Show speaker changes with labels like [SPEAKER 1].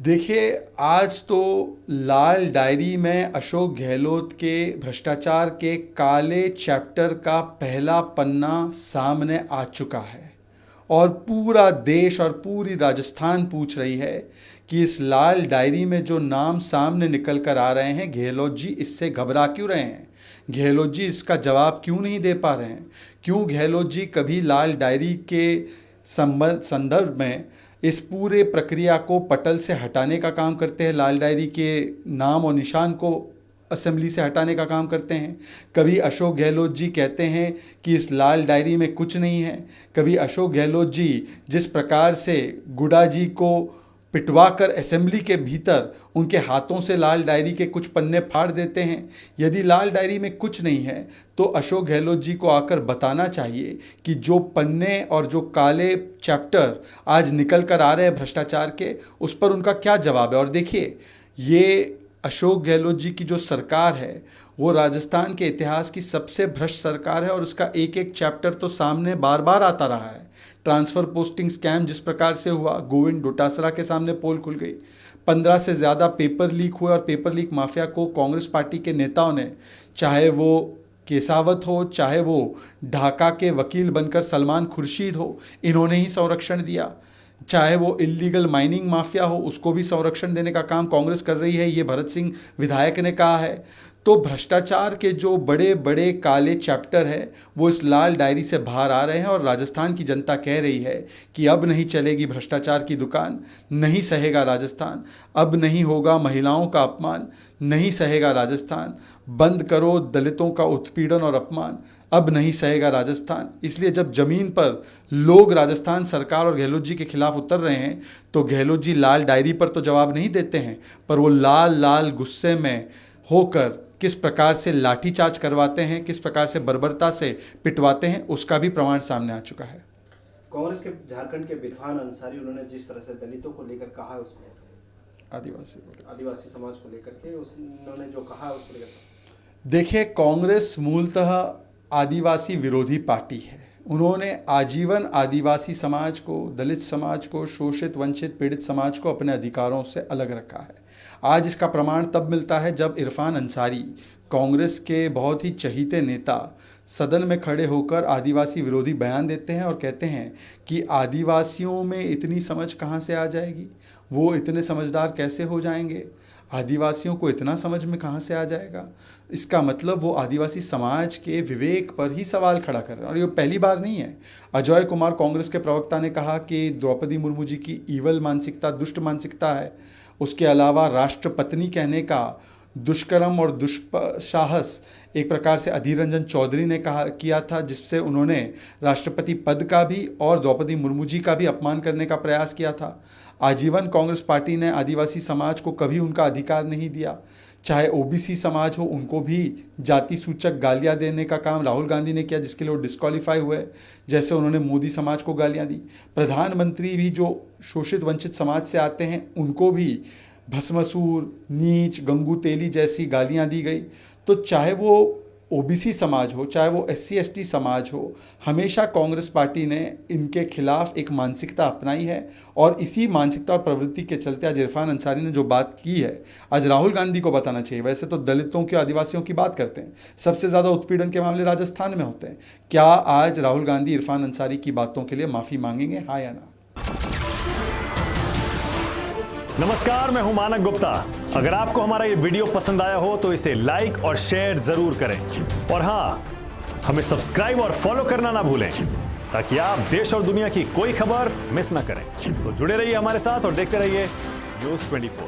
[SPEAKER 1] देखिए, आज तो लाल डायरी में अशोक गहलोत के भ्रष्टाचार के काले चैप्टर का पहला पन्ना सामने आ चुका है और पूरा देश और पूरी राजस्थान पूछ रही है कि इस लाल डायरी में जो नाम सामने निकल कर आ रहे हैं, गहलोत जी इससे घबरा क्यों रहे हैं? गहलोत जी इसका जवाब क्यों नहीं दे पा रहे हैं? क्यों गहलोत जी कभी लाल डायरी के संदर्भ में इस पूरे प्रक्रिया को पटल से हटाने का काम करते हैं, लाल डायरी के नाम और निशान को असेंबली से हटाने का काम करते हैं? कभी अशोक गहलोत जी कहते हैं कि इस लाल डायरी में कुछ नहीं है। कभी अशोक गहलोत जी जिस प्रकार से गुडा जी को पिटवा कर असेंबली के भीतर उनके हाथों से लाल डायरी के कुछ पन्ने फाड़ देते हैं। यदि लाल डायरी में कुछ नहीं है तो अशोक गहलोत जी को आकर बताना चाहिए कि जो पन्ने और जो काले चैप्टर आज निकल कर आ रहे हैं भ्रष्टाचार के, उस पर उनका क्या जवाब है। और देखिए, ये अशोक गहलोत जी की जो सरकार है वो राजस्थान के इतिहास की सबसे भ्रष्ट सरकार है और उसका एक एक चैप्टर तो सामने बार बार आता रहा है। ट्रांसफ़र पोस्टिंग स्कैम जिस प्रकार से हुआ, गोविंद डोटासरा के सामने पोल खुल गई। 15 से ज़्यादा पेपर लीक हुए और पेपर लीक माफिया को कांग्रेस पार्टी के नेताओं ने, चाहे वो केसावत हो, चाहे वो ढाका के वकील बनकर सलमान खुर्शीद हो, इन्होंने ही संरक्षण दिया। चाहे वो इल्लीगल माइनिंग माफिया हो, उसको भी संरक्षण देने का काम कांग्रेस कर रही है, ये भरत सिंह विधायक ने कहा है। तो भ्रष्टाचार के जो बड़े बड़े काले चैप्टर है वो इस लाल डायरी से बाहर आ रहे हैं और राजस्थान की जनता कह रही है कि अब नहीं चलेगी भ्रष्टाचार की दुकान, नहीं सहेगा राजस्थान, अब नहीं होगा महिलाओं का अपमान, नहीं सहेगा राजस्थान, बंद करो दलितों का उत्पीड़न और अपमान, अब नहीं सहेगा राजस्थान। इसलिए जब जमीन पर लोग राजस्थान सरकार और गहलोत जी के खिलाफ उतर रहे हैं तो गहलोत जी लाल डायरी पर तो जवाब नहीं देते हैं, पर वो लाल लाल गुस्से में होकर किस प्रकार से लाठीचार्ज करवाते हैं, किस प्रकार से बर्बरता से पिटवाते हैं, उसका भी प्रमाण सामने आ चुका है।
[SPEAKER 2] कांग्रेस के झारखंड के इरफान अंसारी, उन्होंने जिस तरह से दलितों को लेकर कहा है, उसको आदिवासी समाज को लेकर के उन्होंने जो कहा है उसको लेकर,
[SPEAKER 1] देखिए, कांग्रेस मूलतः आदिवासी विरोधी पार्टी है। उन्होंने आजीवन आदिवासी समाज को, दलित समाज को, शोषित वंचित पीड़ित समाज को अपने अधिकारों से अलग रखा है। आज इसका प्रमाण तब मिलता है जब इरफान अंसारी, कांग्रेस के बहुत ही चहीते नेता, सदन में खड़े होकर आदिवासी विरोधी बयान देते हैं और कहते हैं कि आदिवासियों में इतनी समझ कहाँ से आ जाएगी, वो इतने समझदार कैसे हो जाएंगे, आदिवासियों को इतना समझ में कहाँ से आ जाएगा। इसका मतलब वो आदिवासी समाज के विवेक पर ही सवाल खड़ा कर रहे हैं और ये पहली बार नहीं है। अजय कुमार, कांग्रेस के प्रवक्ता, ने कहा कि द्रौपदी मुर्मू जी की ईवल मानसिकता, दुष्ट मानसिकता है। उसके अलावा राष्ट्रपत्नी कहने का दुष्कर्म और दुष्साहस एक प्रकार से अधीर रंजन चौधरी ने किया था, जिससे उन्होंने राष्ट्रपति पद का भी और द्रौपदी मुर्मू जी का भी अपमान करने का प्रयास किया था। आजीवन कांग्रेस पार्टी ने आदिवासी समाज को कभी उनका अधिकार नहीं दिया। चाहे ओबीसी समाज हो, उनको भी जाति सूचक गालियां देने का काम राहुल गांधी ने किया, जिसके लिए वो डिस्क्वालीफाई हुए, जैसे उन्होंने मोदी समाज को गालियां दी। प्रधानमंत्री भी जो शोषित वंचित समाज से आते हैं उनको भी भस्मासुर, नीच, गंगू तेली जैसी गालियां दी गई। तो चाहे वो ओबीसी समाज हो, चाहे वो एससी एसटी समाज हो, हमेशा कांग्रेस पार्टी ने इनके खिलाफ एक मानसिकता अपनाई है और इसी मानसिकता और प्रवृत्ति के चलते आज इरफान अंसारी ने जो बात की है, आज राहुल गांधी को बताना चाहिए। वैसे तो दलितों के, आदिवासियों की बात करते हैं, सबसे ज़्यादा उत्पीड़न के मामले राजस्थान में होते हैं। क्या आज राहुल गांधी इरफान अंसारी की बातों के लिए माफ़ी मांगेंगे, हाँ या ना?
[SPEAKER 3] नमस्कार, मैं हूं मानक गुप्ता। अगर आपको हमारा ये वीडियो पसंद आया हो तो इसे लाइक और शेयर जरूर करें और हां, हमें सब्सक्राइब और फॉलो करना ना भूलें ताकि आप देश और दुनिया की कोई खबर मिस ना करें। तो जुड़े रहिए हमारे साथ और देखते रहिए न्यूज़ 24।